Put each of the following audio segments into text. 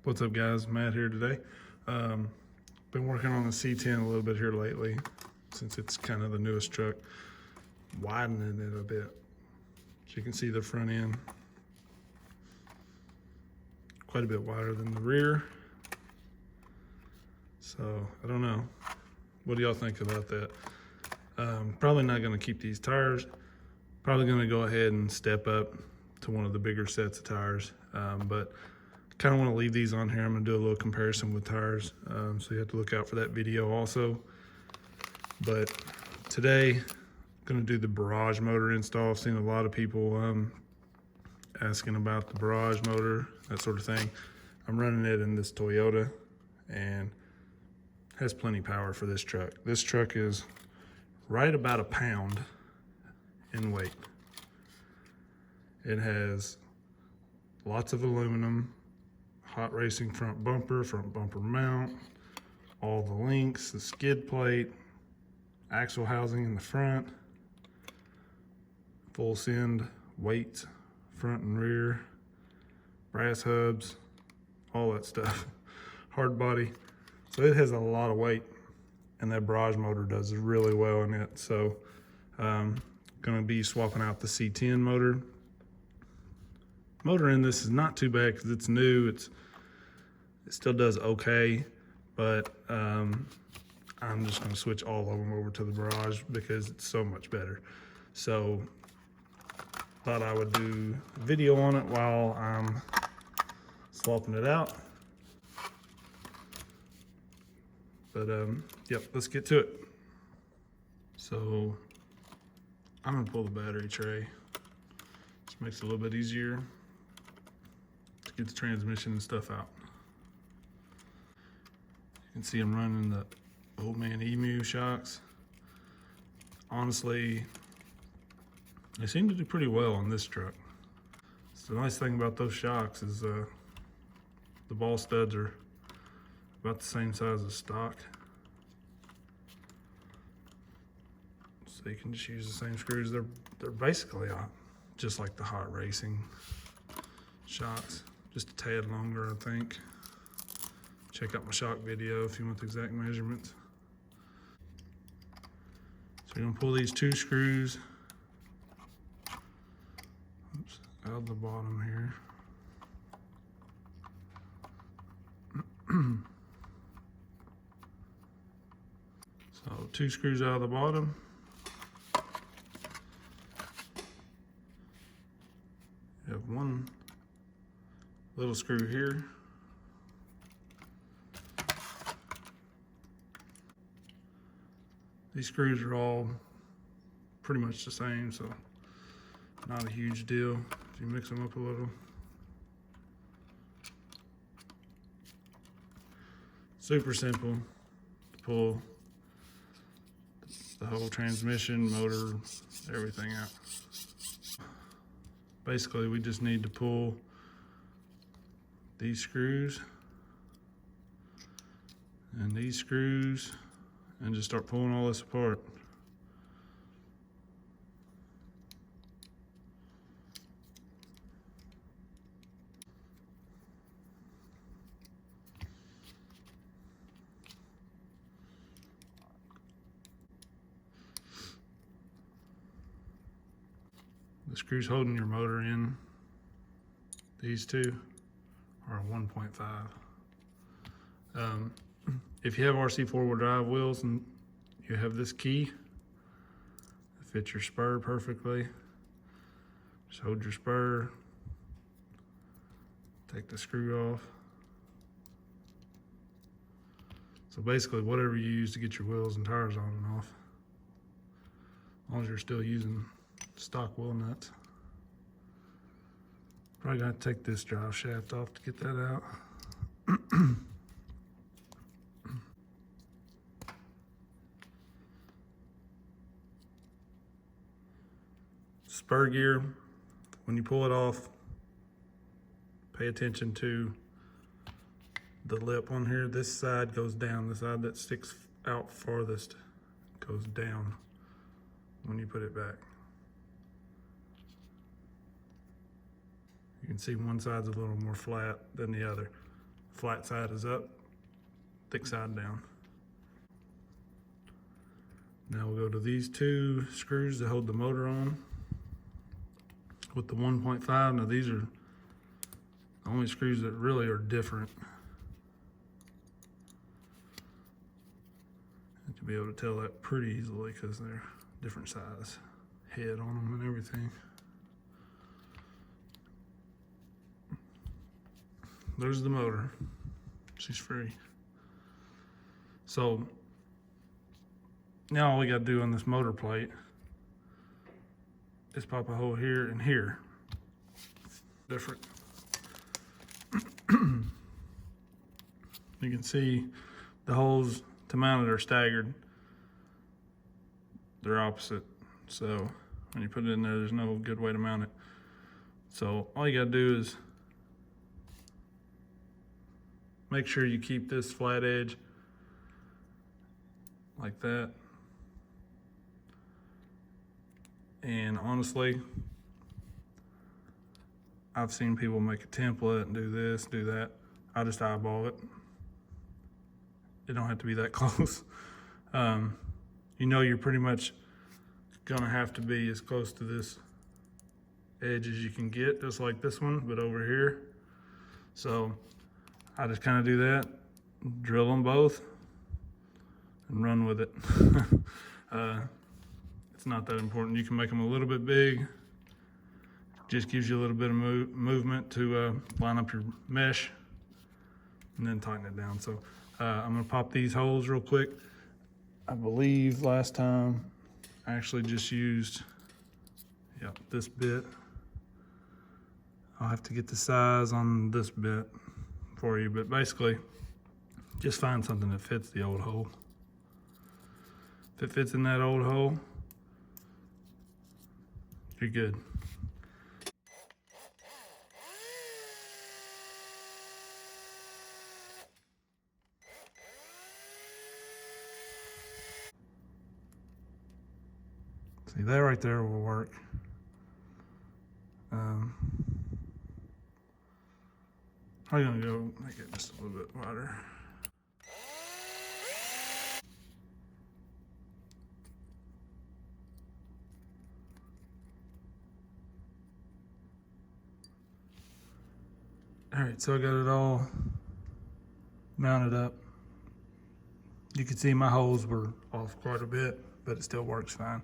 What's up, guys? Matt here today. Been working on the C10 a little bit here lately, since it's kind of the newest truck, widening it a bit. So you can see the front end quite a bit wider than the rear. So I don't know. What do y'all think about that? Probably not going to keep these tires. Probably going to go ahead and step up to one of the bigger sets of tires, but kind of want to leave these on here. I'm going to do a little comparison with tires, so you have to look out for that video also. But today, I'm going to do the Barrage motor install. I've seen a lot of people asking about the Barrage motor, that sort of thing. I'm running it in this Toyota, and has plenty of power for this truck. This truck is right about a pound in weight. It has lots of aluminum, hot racing front bumper mount, all the links, the skid plate, axle housing in the front, full send weights, front and rear, brass hubs, all that stuff, hard body. So it has a lot of weight, and that Barrage motor does really well in it. So gonna be swapping out the C10 motor. Motor in this is not too bad because it's new. It still does okay, but I'm just gonna switch all of them over to the Barrage because it's so much better. So thought I would do a video on it while I'm swapping it out. But yep, let's get to it. So I'm gonna pull the battery tray. Just makes it a little bit easier to get the transmission and stuff out. You can see I'm running the Old Man Emu shocks. Honestly, they seem to do pretty well on this truck. So the nice thing about those shocks is the ball studs are about the same size as stock. So you can just use the same screws. They're basically just like the hot racing shocks, just a tad longer, I think. Check out my shock video if you want the exact measurements. So you're gonna pull these two screws out of the bottom here. So two screws out of the bottom. You have one little screw here. These screws are all pretty much the same, so not a huge deal if you mix them up a little. Super simple to pull the whole transmission, motor, everything out. Basically, we just need to pull these screws and these screws and just start pulling all this apart. The screws holding your motor in, these two, are 1.5. If you have RC four-wheel drive wheels and you have this key, it fits your spur perfectly. Just hold your spur, take the screw off. So basically whatever you use to get your wheels and tires on and off, as long as you're still using stock wheel nuts. Probably gotta take this drive shaft off to get that out. Spur gear, when you pull it off, pay attention to the lip on here. This side goes down. The side that sticks out farthest goes down when you put it back. You can see one side's a little more flat than the other. Flat side is up, thick side down. Now we'll go to these two screws that hold the motor on with the 1.5. Now these are the only screws that really are different. You can be able to tell that pretty easily because they're different size head on them and everything. There's the motor. She's free. So now all we got to do on this motor plate is pop a hole here and here. Different. You can see the holes to mount it are staggered. They're opposite. So when you put it in there, there's no good way to mount it. So all you got to do is make sure you keep this flat edge like that. And honestly, I've seen people make a template and do this, do that. I just eyeball it. It don't have to be that close. You know you're pretty much gonna have to be as close to this edge as you can get, just like this one, but over here. So I just kind of do that, drill them both, and run with it. It's not that important. You can make them a little bit big. Just gives you a little bit of movement to line up your mesh and then tighten it down. So I'm gonna pop these holes real quick. I believe last time I actually just used, this bit. I'll have to get the size on this bit for you, but basically just find something that fits the old hole. If it fits in that old hole, you're good. See, that right there will work. I'm gonna go make it just a little bit wider. All right, so I got it all mounted up. You can see my holes were off quite a bit, but it still works fine.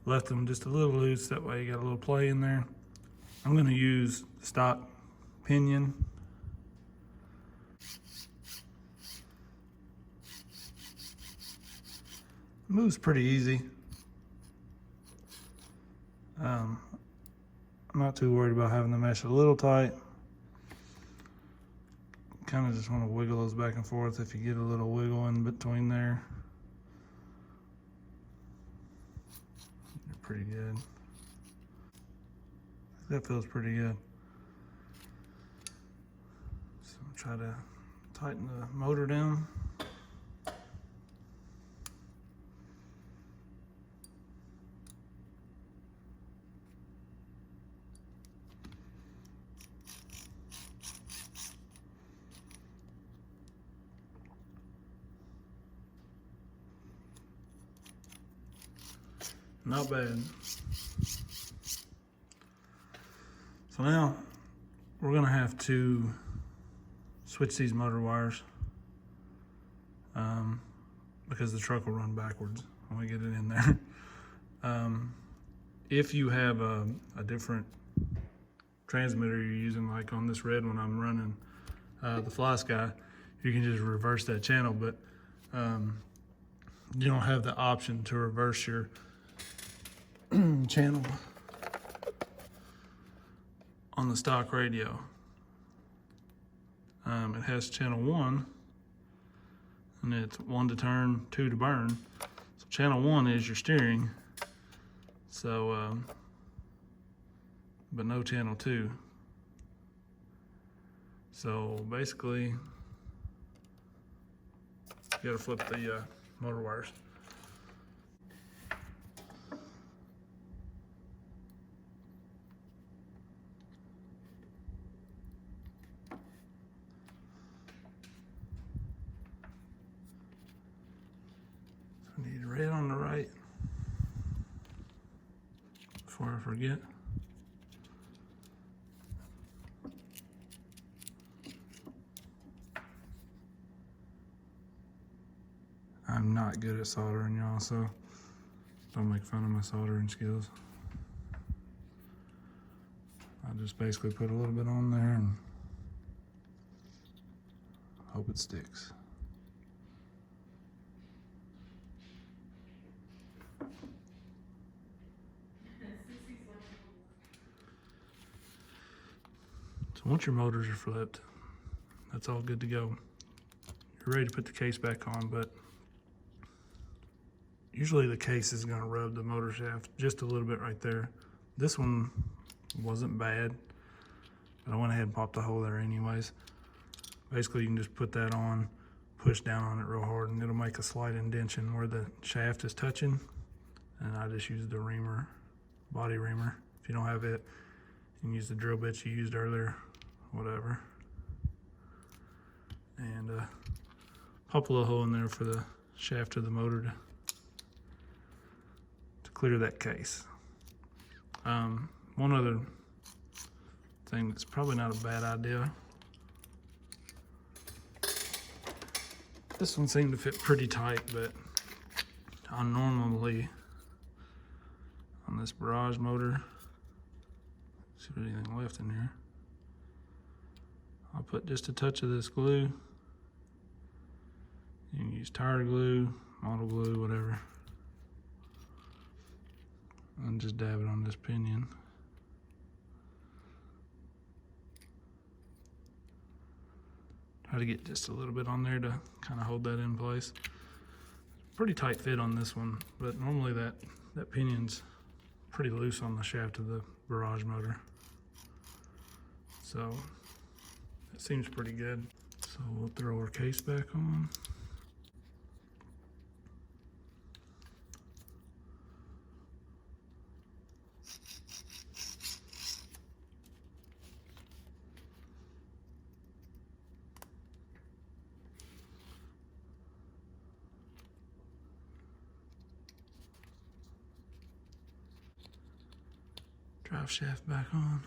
Left them just a little loose, that way you got a little play in there. I'm gonna use the stock pinion. Moves pretty easy. I'm not too worried about having the mesh a little tight. Kind of just want to wiggle those back and forth if you get a little wiggle in between there. You're pretty good. That feels pretty good. So I'm try to tighten the motor down. Not bad. So now we're gonna have to switch these motor wires because the truck will run backwards when we get it in there. If you have a different transmitter you're using, like on this red one I'm running, the Fly Sky, you can just reverse that channel, but you don't have the option to reverse your channel on the stock radio. It has channel 1, and it's 1 to turn, 2 to burn. So channel 1 is your steering, so but no channel 2. So basically you gotta flip the motor wires. forget. I'm not good at soldering, y'all, so don't make fun of my soldering skills. I just basically put a little bit on there and hope it sticks. So once your motors are flipped, that's all good to go. You're ready to put the case back on, but usually the case is gonna rub the motor shaft just a little bit right there. This one wasn't bad, but I went ahead and popped a hole there anyways. Basically, you can just put that on, push down on it real hard, and it'll make a slight indentation where the shaft is touching. And I just used the reamer, body reamer. If you don't have it, you can use the drill bits you used earlier, whatever. And pop a little hole in there for the shaft of the motor to clear that case. One other thing that's probably not a bad idea. This one seemed to fit pretty tight, but I normally, on this Barrage motor, see if there's anything left in here, I'll put just a touch of this glue. You can use tire glue, model glue, whatever, and just dab it on this pinion. Try to get just a little bit on there to kind of hold that in place. Pretty tight fit on this one, but normally that pinion's pretty loose on the shaft of the Barrage motor. So it seems pretty good. So we'll throw our case back on. Drive shaft back on.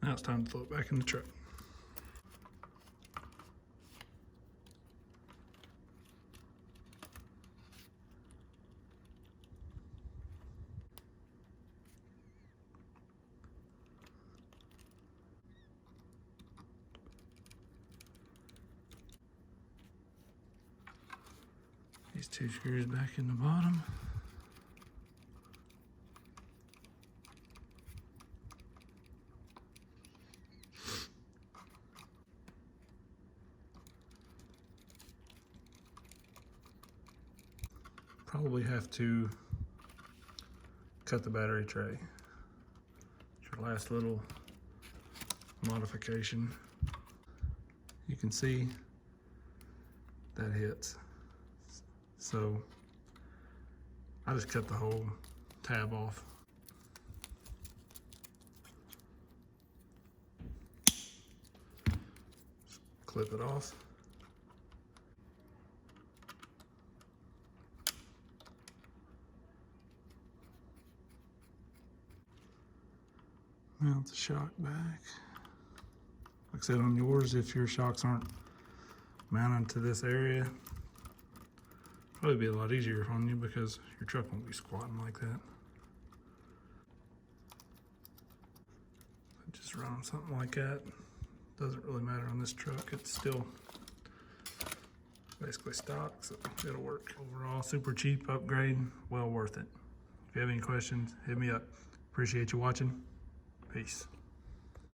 Now it's time to throw it back in the truck. These two screws back in the bottom. Probably have to cut the battery tray. It's your last little modification. You can see that hits. So I just cut the whole tab off. Just clip it off. Mount the shock back. Like I said, on yours, if your shocks aren't mounted to this area, probably be a lot easier on you because your truck won't be squatting like that. Just run on something like that. Doesn't really matter on this truck. It's still basically stock, so it'll work. Overall, super cheap upgrade, well worth it. If you have any questions, hit me up. Appreciate you watching. Peace.